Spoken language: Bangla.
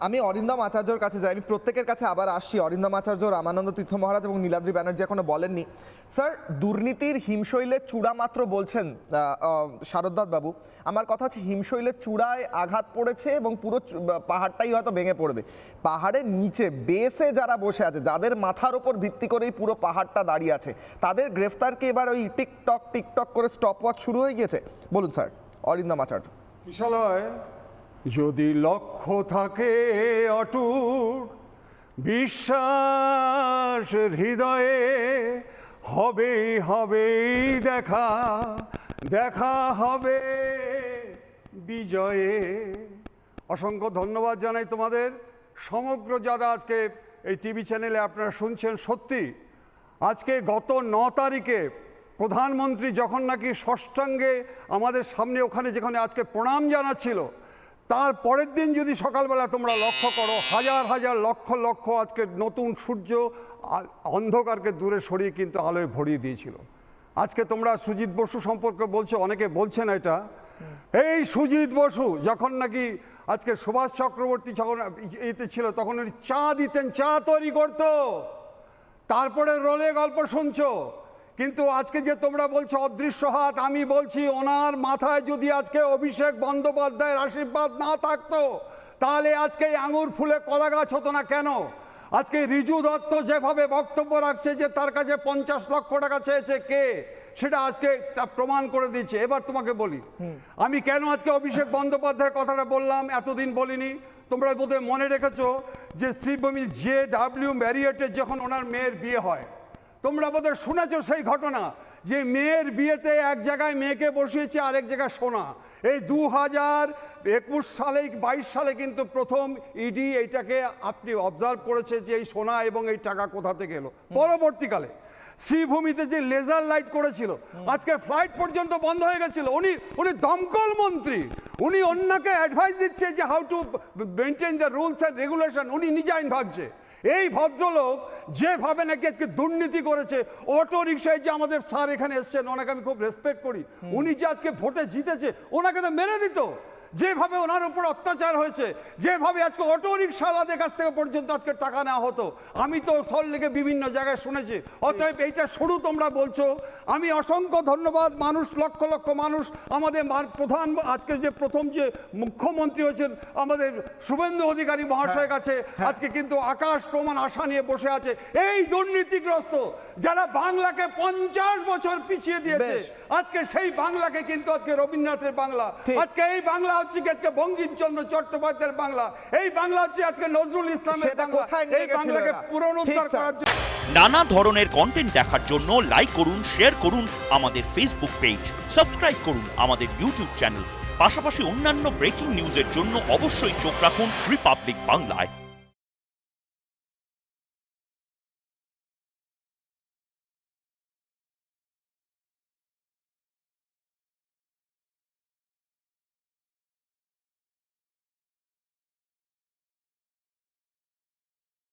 আমি অরিন্দম আচার্যর কাছে যাই, আমি প্রত্যেকের কাছে আবার আসছি। অরিন্দম আচার্য, রামানন্দ তীর্থ মহারাজ এবং নীলাদ্রি ব্যানার্জি এখনো বলেননি। স্যার, দুর্নীতির হিমশৈলের চূড়া মাত্র বলছেন শারদদাস বাবু। আমার কথা হচ্ছে হিমশৈলের চূড়ায় আঘাত পড়েছে এবং পুরো পাহাড়টাই হয়তো ভেঙে পড়বে। পাহাড়ের নিচে বেসে যারা বসে আছে, যাদের মাথার ওপর ভিত্তি করেই পুরো পাহাড়টা দাঁড়িয়ে আছে, তাদের গ্রেফতারকে এবার ওই টিকটক করে স্টপ ওয়াচ শুরু হয়ে গিয়েছে। বলুন স্যার, অরিন্দম আচার্য। বিশালয়, যদি লক্ষ্য থাকে অটুট, বিশ্বাস হৃদয়ে, হবেই হবেই দেখা, দেখা হবে বিজয়ে। অসংখ্য ধন্যবাদ জানাই তোমাদের সমগ্র যারা আজকে এই টিভি চ্যানেলে আপনারা শুনছেন। সত্যি আজকে গত 9 তারিখে প্রধানমন্ত্রী যখন নাকি ষষ্ঠাঙ্গে আমাদের সামনে ওখানে যেখানে আজকে প্রণাম জানাচ্ছিল, তার পরের দিন যদি সকালবেলা তোমরা লক্ষ্য করো, হাজার হাজার লক্ষ লক্ষ আজকে নতুন সূর্য অন্ধকারকে দূরে সরিয়ে কিন্তু আলোয় ভরিয়ে দিয়েছিল। আজকে তোমরা সুজিত বসু সম্পর্কে বলছো, অনেকে বলছেন এটা, এই সুজিত বসু যখন নাকি আজকে সুভাষ চক্রবর্তী যখন এতে ছিল তখন উনি চা দিতেন, চা তৈরি করতো, তারপরে রোলে গল্প শুনছো। কিন্তু আজকে যে তোমরা বলছো অদৃশ্য হাত, আমি বলছি ওনার মাথায় যদি আজকে অভিষেক বন্দ্যোপাধ্যায়ের আশীর্বাদ না থাকতো তাহলে আজকে এই আঙুর ফুলে কলা গাছ হতো না। কেন আজকে রিজু দত্ত যেভাবে বক্তব্য রাখছে যে তার কাছে 50 লক্ষ টাকা চেয়েছে, কে সেটা আজকে তা প্রমাণ করে দিচ্ছে। এবার তোমাকে বলি আমি কেন আজকে অভিষেক বন্দ্যোপাধ্যায়ের কথাটা বললাম, এতদিন বলিনি। তোমরা বোধহয় মনে রেখেছো যে শ্রীভূমি JW ম্যারিয়েটে যখন ওনার মেয়ের বিয়ে হয়, তোমরা বোধহয় শুনেছো সেই ঘটনা যে মেয়ের বিয়েতে এক জায়গায় মেয়েকে বসিয়েছে, আরেক জায়গায় সোনা। এই 2021 সালে 22 সালে কিন্তু প্রথম ইডি এইটাকে আপনি অবজার্ভ করেছে যে এই সোনা এবং এই টাকা কোথা থেকে এলো। পরবর্তীকালে শ্রীভূমিতে যে লেজার লাইট করেছিল, আজকে ফ্লাইট পর্যন্ত বন্ধ হয়ে গেছিল। উনি দমকল মন্ত্রী, উনি অন্যকে অ্যাডভাইস দিচ্ছে যে how to maintain the rules and regulation, উনি নিজে আইন ভাগছে। এই ভদ্রলোক যেভাবে নাকি আজকে দুর্নীতি করেছে, অটো রিক্সায় যে আমাদের স্যার এখানে এসছেন, ওনাকে আমি খুব রেসপেক্ট করি, উনি যে আজকে ভোটে জিতেছে ওনাকে তো মেরে দিত। যেভাবে ওনার উপর অত্যাচার হয়েছে, যেভাবে আজকে অটো রিক্সাওয়ালাদের কাছ থেকে পর্যন্ত আজকে টাকা নেওয়া হতো, আমি তো সল্টলেকে বিভিন্ন জায়গায় শুনেছি। অতএব এইটা শুরু তোমরা বলছো, আমি অসংখ্য ধন্যবাদ। মানুষ লক্ষ লক্ষ মানুষ আমাদের প্রধান আজকে যে প্রথম যে মুখ্যমন্ত্রী হয়েছেন আমাদের শুভেন্দু অধিকারী মহাশয়ের কাছে আজকে কিন্তু আকাশ প্রমাণ আশা নিয়ে বসে আছে। এই দুর্নীতিগ্রস্ত যারা বাংলাকে 50 বছর পিছিয়ে দিয়েছে, আজকে সেই বাংলাকে কিন্তু আজকে রবীন্দ্রনাথের বাংলা, আজকে এই বাংলা হচ্ছে আজকে বঙ্কিমচন্দ্র চট্টোপাধ্যায়ের বাংলা, এই বাংলা হচ্ছে আজকে নজরুল ইসলামের বাংলা। এই বাংলাকে পুনরুদ্ধার করার জন্য নানা ধরনের কন্টেন্ট দেখার জন্য লাইক করুন, শেয়ার করুন আমাদের ফেসবুক পেজ, সাবস্ক্রাইব করুন আমাদের ইউটিউব চ্যানেল। পাশাপাশি অন্যান্য ব্রেকিং নিউজের জন্য অবশ্যই চোখ রাখুন রিপাবলিক বাংলায়।